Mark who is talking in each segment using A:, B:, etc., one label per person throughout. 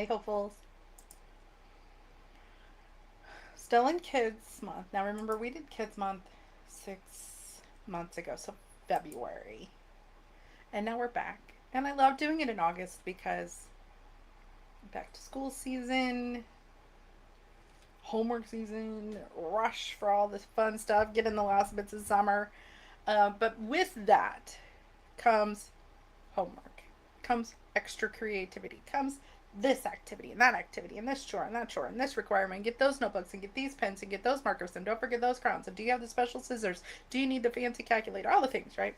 A: Hey, hopefuls. Still in Kids Month. Now, remember, we did Kids Month 6 months ago, so February. And now we're back. And I love doing it in August because back to school season, homework season, rush for all this fun stuff, get in the last bits of summer. But with that comes homework, comes extra creativity, comes this activity and this chore and that chore and this requirement. Get those notebooks and get these pens and get those markers and don't forget those crowns. And do you have the special scissors? Do you need the fancy calculator? All the things, right?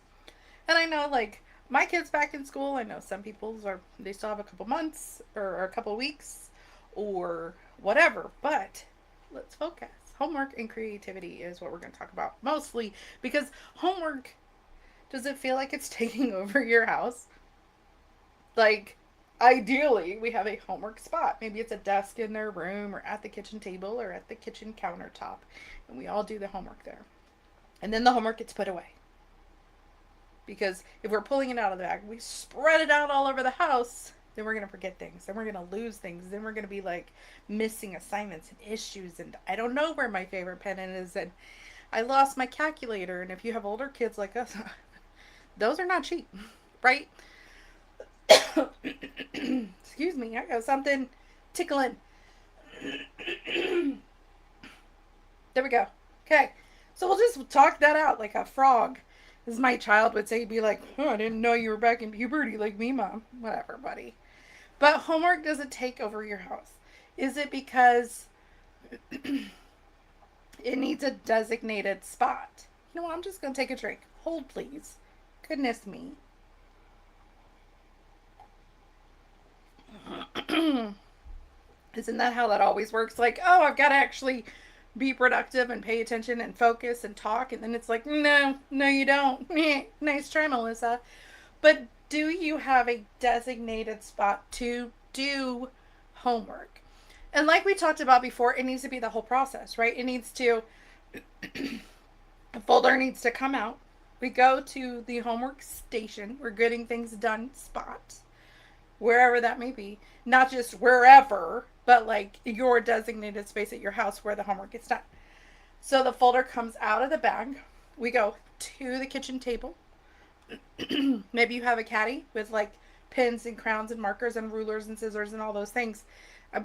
A: And I know, like, my kids back in school, I know some people's are, they still have a couple months or a couple weeks or whatever, but let's focus. Homework and creativity is what we're going to talk about mostly because homework, does it feel like it's taking over your house? Like, ideally, we have a homework spot. Maybe it's a desk in their room or at the kitchen table or at the kitchen countertop, and we all do the homework there. And then the homework gets put away. Because if we're pulling it out of the bag, we spread it out all over the house, then we're going to forget things. Then we're going to lose things. Then we're going to be like missing assignments and issues. And I don't know where my favorite pen is. And I lost my calculator. And if you have older kids like us, those are not cheap, right? Excuse me, I got something tickling. There we go. Okay, so we'll just talk that out like a frog. As my child would say, he'd be like, oh, I didn't know you were back in puberty like me, Mom. Whatever, buddy. But homework doesn't take over your house. Is it because it needs a designated spot? You know what? I'm just going to take a drink. Hold, please. Goodness me. Isn't that how that always works? Like, oh, I've got to actually be productive and pay attention and focus and talk. And then it's like, no, no, you don't. Nice try, Melissa. But do you have a designated spot to do homework? And like we talked about before, it needs to be the whole process, right? It needs to, a folder needs to come out. We go to the homework station. We're getting things done spot, wherever that may be. Not just wherever, but like your designated space at your house where the homework gets done. So the folder comes out of the bag. We go to the kitchen table. Maybe you have a caddy with like pens and crowns and markers and rulers and scissors and all those things.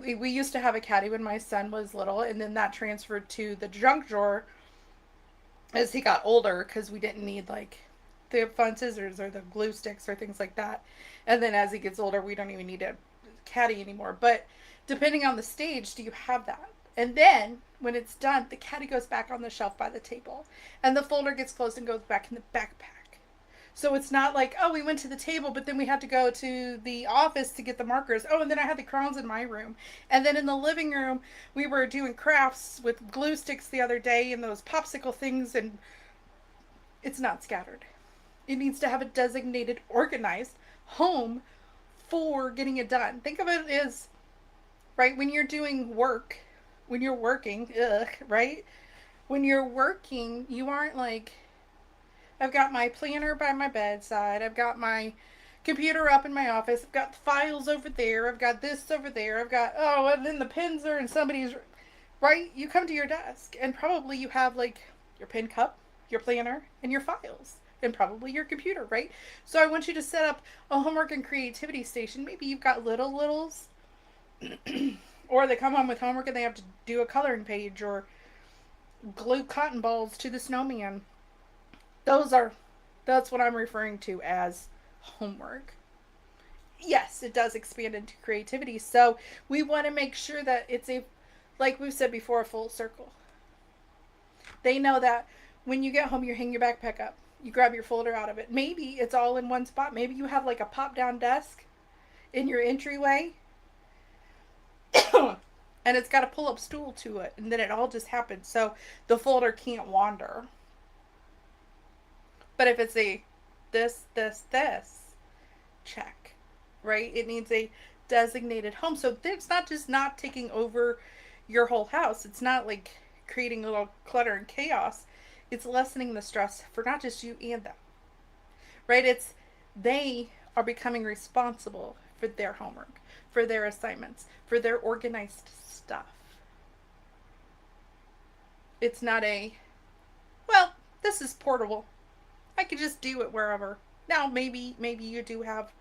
A: We used to have a caddy when my son was little, and then that transferred to the junk drawer as he got older because we didn't need like the fun scissors or the glue sticks or things like that. And then as he gets older, we don't even need a caddy anymore. But depending on the stage, do you have that? And then when it's done, the caddy goes back on the shelf by the table, and the folder gets closed and goes back in the backpack. So it's not like, oh, we went to the table, but then we had to go to the office to get the markers. Oh, and then I had the crayons in my room. And then in the living room, we were doing crafts with glue sticks the other day and those popsicle things, and it's not scattered. It needs to have a designated, organized home for getting it done. Think of it as, right, when you're doing work, when you're working, right? When you're working, you aren't like, I've got my planner by my bedside. I've got my computer up in my office. I've got the files over there. I've got this over there. I've got, oh, and then the pens are in somebody's, right? You come to your desk and probably you have like your pen cup, your planner, and your files. And probably your computer, right? So I want you to set up a homework and creativity station. Maybe you've got littles, or they come home with homework and they have to do a coloring page or glue cotton balls to the snowman. Those are, that's what I'm referring to as homework. Yes, it does expand into creativity. So we want to make sure that it's a, like we've said before, a full circle. They know that when you get home, you hang your backpack up. You grab your folder out of it. Maybe it's all in one spot. Maybe you have like a pop down desk in your entryway and it's got a pull up stool to it. And then it all just happens. So the folder can't wander. But if it's a this, check, right? It needs a designated home. So it's not just not taking over your whole house. It's not like creating a little clutter and chaos. It's lessening the stress for not just you and them, right? It's they are becoming responsible for their homework, for their assignments, for their organized stuff. It's not a, well, this is portable. I could just do it wherever. Now, maybe you do have,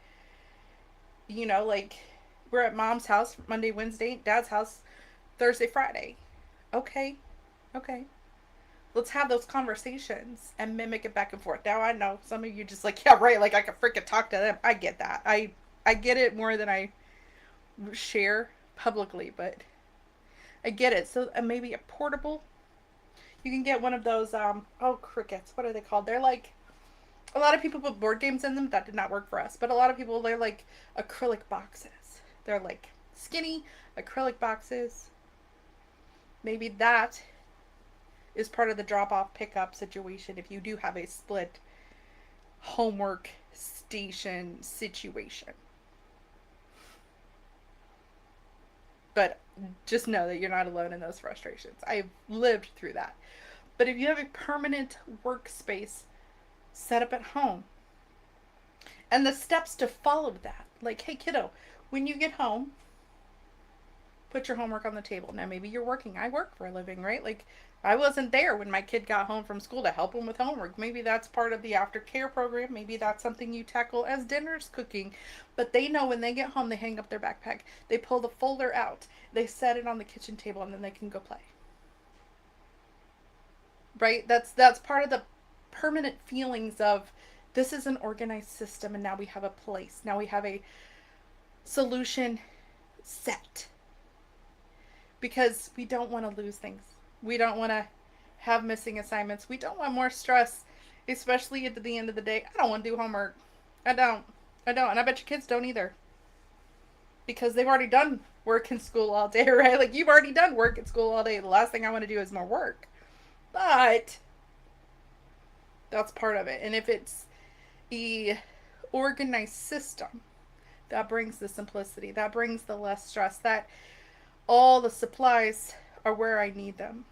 A: like we're at mom's house Monday, Wednesday, dad's house Thursday, Friday. Okay, okay. Let's have those conversations and mimic it back and forth. Now I know some of you just like, yeah, right, like I can freaking talk to them. I get that. I get it more than I share publicly, but I get it. So maybe a portable. You can get one of those oh, crickets. What are they called? They're like, a lot of people put board games in them. That did not work for us. But a lot of people, they're like acrylic boxes. They're like skinny acrylic boxes. Maybe that is part of the drop off pickup situation if you do have a split homework station situation. But just know that you're not alone in those frustrations. I've lived through that. But if you have a permanent workspace set up at home, and the steps to follow that, like, hey, kiddo, when you get home, put your homework on the table. Now, maybe you're working. I work for a living, right? Like, I wasn't there when my kid got home from school to help him with homework. Maybe that's part of the aftercare program. Maybe that's something you tackle as dinner's cooking. But they know when they get home, they hang up their backpack. They pull the folder out. They set it on the kitchen table, and then they can go play. Right? That's part of the permanent feelings of this is an organized system, and now we have a place. Now we have a solution set. Because we don't want to lose things. We don't want to have missing assignments. We don't want more stress, especially at the end of the day. I don't want to do homework. I don't. And I bet your kids don't either. Because they've already done work in school all day, right? Like, you've already done work at school all day. The last thing I want to do is more work. But that's part of it. And if it's a organized system, that brings the simplicity. That brings the less stress. That all the supplies are where I need them.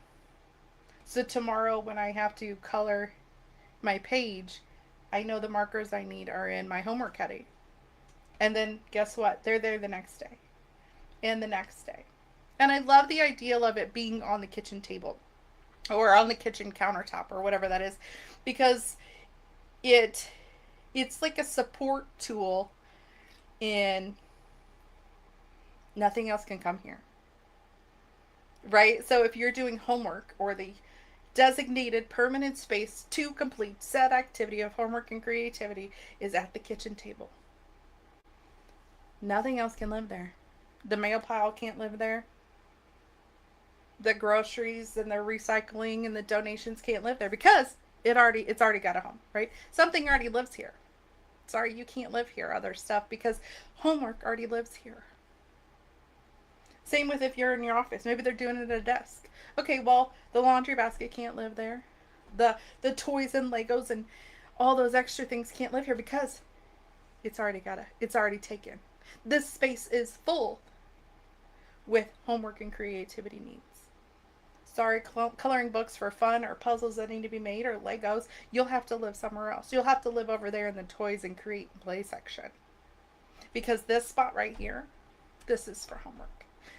A: So tomorrow when I have to color my page, I know the markers I need are in my homework caddy. And then guess what? They're there the next day. And the next day. And I love the idea of it being on the kitchen table or on the kitchen countertop or whatever that is, because it's like a support tool in nothing else can come here. Right? So if you're doing homework or the designated permanent space to complete said activity of homework and creativity is at the kitchen table. Nothing else can live there. The mail pile can't live there. The groceries and the recycling and the donations can't live there because it's already got a home, right? Something already lives here. Sorry, you can't live here, other stuff, because homework already lives here. Same with if you're in your office. Maybe they're doing it at a desk. Okay, well, the laundry basket can't live there. The toys and Legos and all those extra things can't live here because it's already taken. This space is full with homework and creativity needs. Sorry, coloring books for fun or puzzles that need to be made or Legos, you'll have to live somewhere else. You'll have to live over there in the toys and create and play section. Because this spot right here, this is for homework.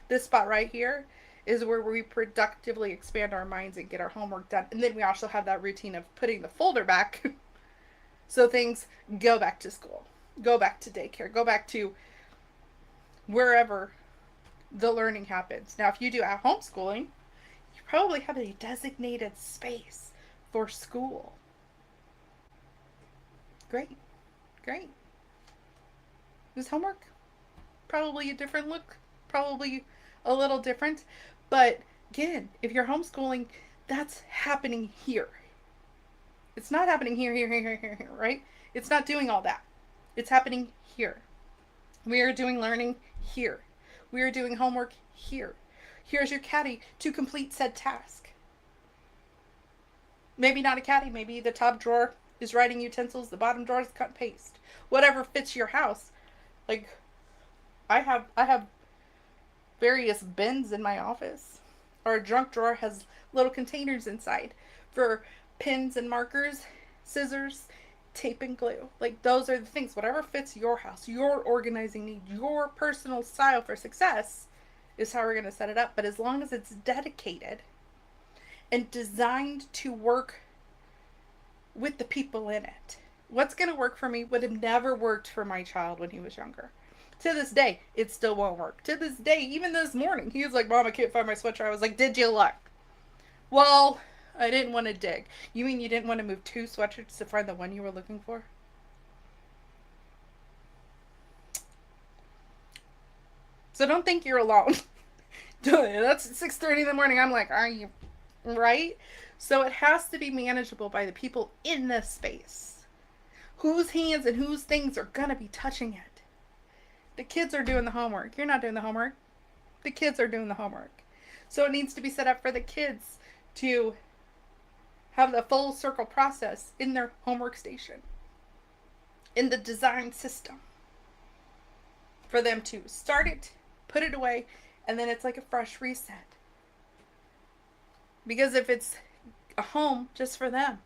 A: This spot right here is where we productively expand our minds and get our homework done. And then we also have that routine of putting the folder back so things go back to school, go back to daycare, go back to wherever the learning happens. Now, if you do at homeschooling, you probably have a designated space for school. Great. Great. Is homework probably a different look? Probably a little different. But again, if you're homeschooling, that's happening here. It's not happening here, right? It's not doing all that. It's happening here. We are doing learning here. We are doing homework here. Here's your caddy to complete said task. Maybe not a caddy. Maybe the top drawer is writing utensils. The bottom drawer is cut and paste. Whatever fits your house. Like, I have various bins in my office. Our junk drawer has little containers inside for pens and markers, scissors, tape and glue. Like, those are the things. Whatever fits your house, your organizing need, your personal style for success is how we're going to set it up. But as long as it's dedicated and designed to work with the people in it, what's going to work for me would have never worked for my child when he was younger. To this day, it still won't work. To this day, even this morning, he was like, Mom, I can't find my sweatshirt. I was like, did you look? Well, I didn't want to dig. You mean you didn't want to move 2 sweatshirts to find the one you were looking for? So don't think you're alone. That's 6:30 in the morning. I'm like, are you right? So it has to be manageable by the people in this space. Whose hands and whose things are going to be touching it? The kids are doing the homework. You're not doing the homework. The kids are doing the homework. So it needs to be set up for the kids to have the full circle process in their homework station, in the design system, for them to start it, put it away, and then it's like a fresh reset. Because if it's a home just for them,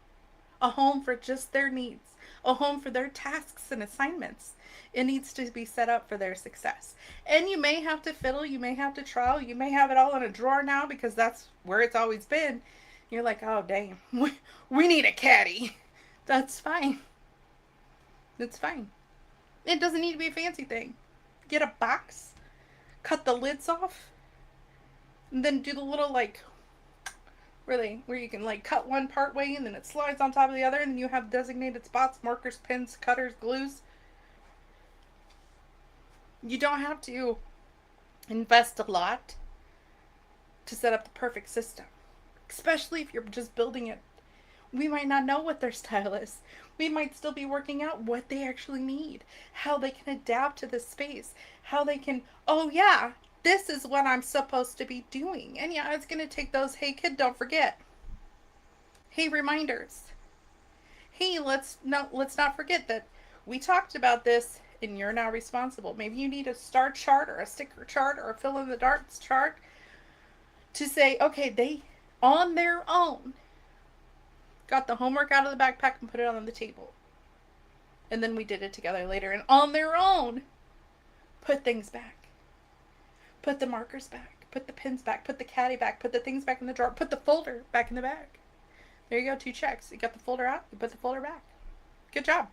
A: a home for just their needs, a home for their tasks and assignments, it needs to be set up for their success. And you may have to fiddle, you may have to trial, you may have it all in a drawer now because that's where it's always been. You're like, oh, damn, we need a caddy. That's fine. That's fine. It doesn't need to be a fancy thing. Get a box, cut the lids off, and then do the little, like, really, where you can, like, cut one part way and then it slides on top of the other, and then you have designated spots, markers, pens, cutters, glues. You don't have to invest a lot to set up the perfect system, especially if you're just building it. We might not know what their style is. We might still be working out what they actually need, how they can adapt to the space, how they can, oh yeah, this is what I'm supposed to be doing. And yeah, it's going to take those, hey kid, don't forget. Hey, reminders. Hey, let's not forget that we talked about this and you're now responsible. Maybe you need a star chart or a sticker chart or a fill in the darts chart to say, okay, they on their own got the homework out of the backpack and put it on the table. And then we did it together later. And on their own, put things back. Put the markers back. Put the pins back. Put the caddy back. Put the things back in the drawer. Put the folder back in the bag. There you go, 2 checks. You got the folder out. You put the folder back. Good job.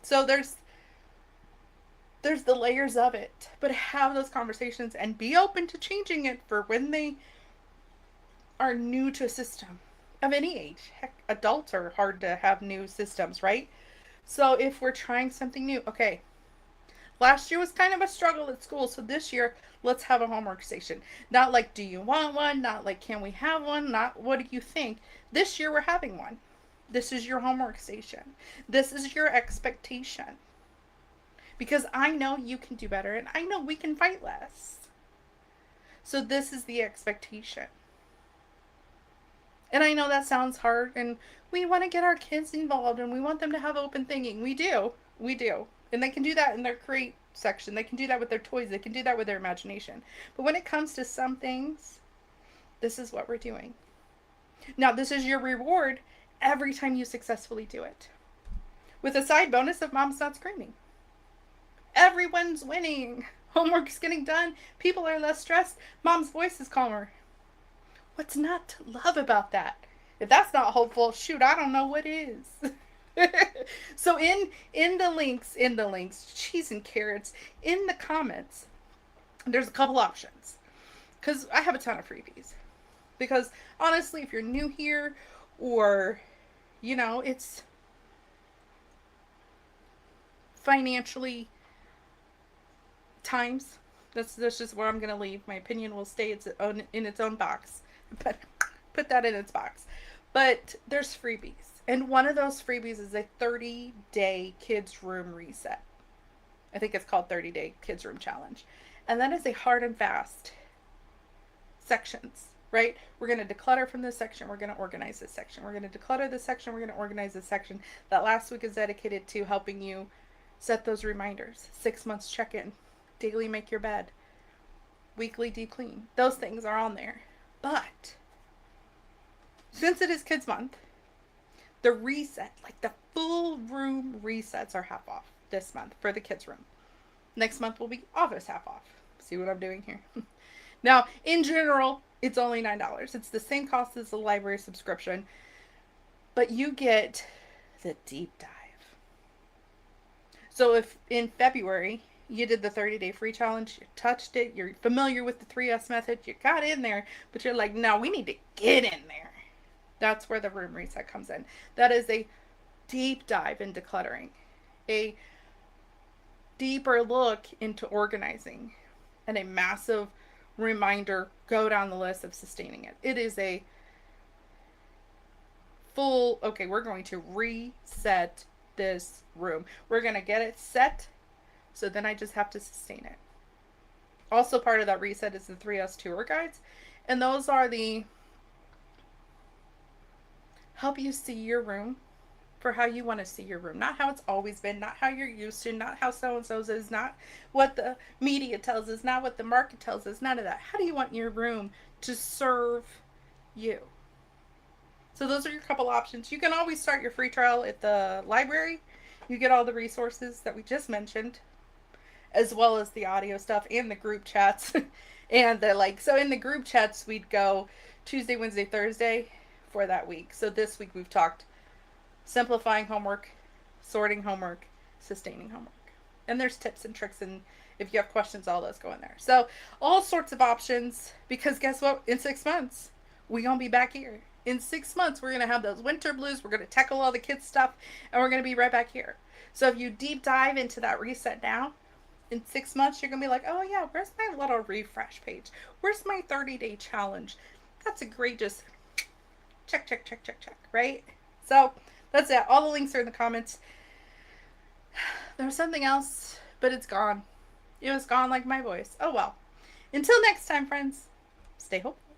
A: So there's the layers of it. But have those conversations and be open to changing it for when they are new to a system of any age. Heck, adults are hard to have new systems, right? So if we're trying something new, okay, last year was kind of a struggle at school, so this year let's have a homework station. Not like, do you want one? Not like, can we have one? Not, what do you think? This year we're having one. This is your homework station. This is your expectation. Because I know you can do better and I know we can fight less. So this is the expectation. And I know that sounds hard, and we want to get our kids involved, and we want them to have open thinking. We do. We do. And they can do that in their create section. They can do that with their toys. They can do that with their imagination. But when it comes to some things, this is what we're doing. Now, this is your reward every time you successfully do it. With a side bonus of mom's not screaming. Everyone's winning. Homework's getting done. People are less stressed. Mom's voice is calmer. What's not to love about that? If that's not hopeful, shoot, I don't know what is. So in the links, cheese and carrots, in the comments, there's a couple options. Because I have a ton of freebies. Because honestly, if you're new here or, it's financially times, that's just where I'm going to leave. My opinion will stay in its own box. But put that in its box. But there's freebies. And one of those freebies is a 30-day kids room reset. I think it's called 30-day kids room challenge. And that is a hard and fast sections, right? We're going to declutter from this section. We're going to organize this section. We're going to declutter this section. We're going to organize this section. That last week is dedicated to helping you set those reminders. 6 months check-in. Daily make your bed. Weekly deep clean. Those things are on there. But since it is Kids Month, The reset, like the full room resets, are half off this month for the kids' room. Next month will be office half off. See what I'm doing here? Now, in general, it's only $9. It's the same cost as the library subscription, but you get the deep dive. So if in February you did the 30-day free challenge, you touched it, you're familiar with the 3S method, you got in there, but you're like, no, we need to get in there. That's where the room reset comes in. That is a deep dive into cluttering, a deeper look into organizing, and a massive reminder, go down the list of sustaining it. It is a full, okay, we're going to reset this room. We're going to get it set, so then I just have to sustain it. Also, part of that reset is the 3S tour guides, and those are the help you see your room for how you want to see your room. Not how it's always been, not how you're used to, not how so and so's is, not what the media tells us, not what the market tells us, none of that. How do you want your room to serve you? So those are your couple options. You can always start your free trial at the library. You get all the resources that we just mentioned, as well as the audio stuff and the group chats. And the like, so in the group chats, we'd go Tuesday, Wednesday, Thursday for that week. So this week we've talked simplifying homework, sorting homework, sustaining homework. And there's tips and tricks, and if you have questions, all those go in there. So all sorts of options, because guess what? In 6 months, we're going to be back here. In 6 months, we're going to have those winter blues. We're going to tackle all the kids' stuff, and we're going to be right back here. So if you deep dive into that reset now, in 6 months, you're going to be like, oh yeah, where's my little refresh page? Where's my 30-day challenge? That's a great just check, check, check, check, check, right? So that's it. All the links are in the comments. There was something else, but it's gone. It was gone like my voice. Oh well. Until next time, friends, stay hopeful.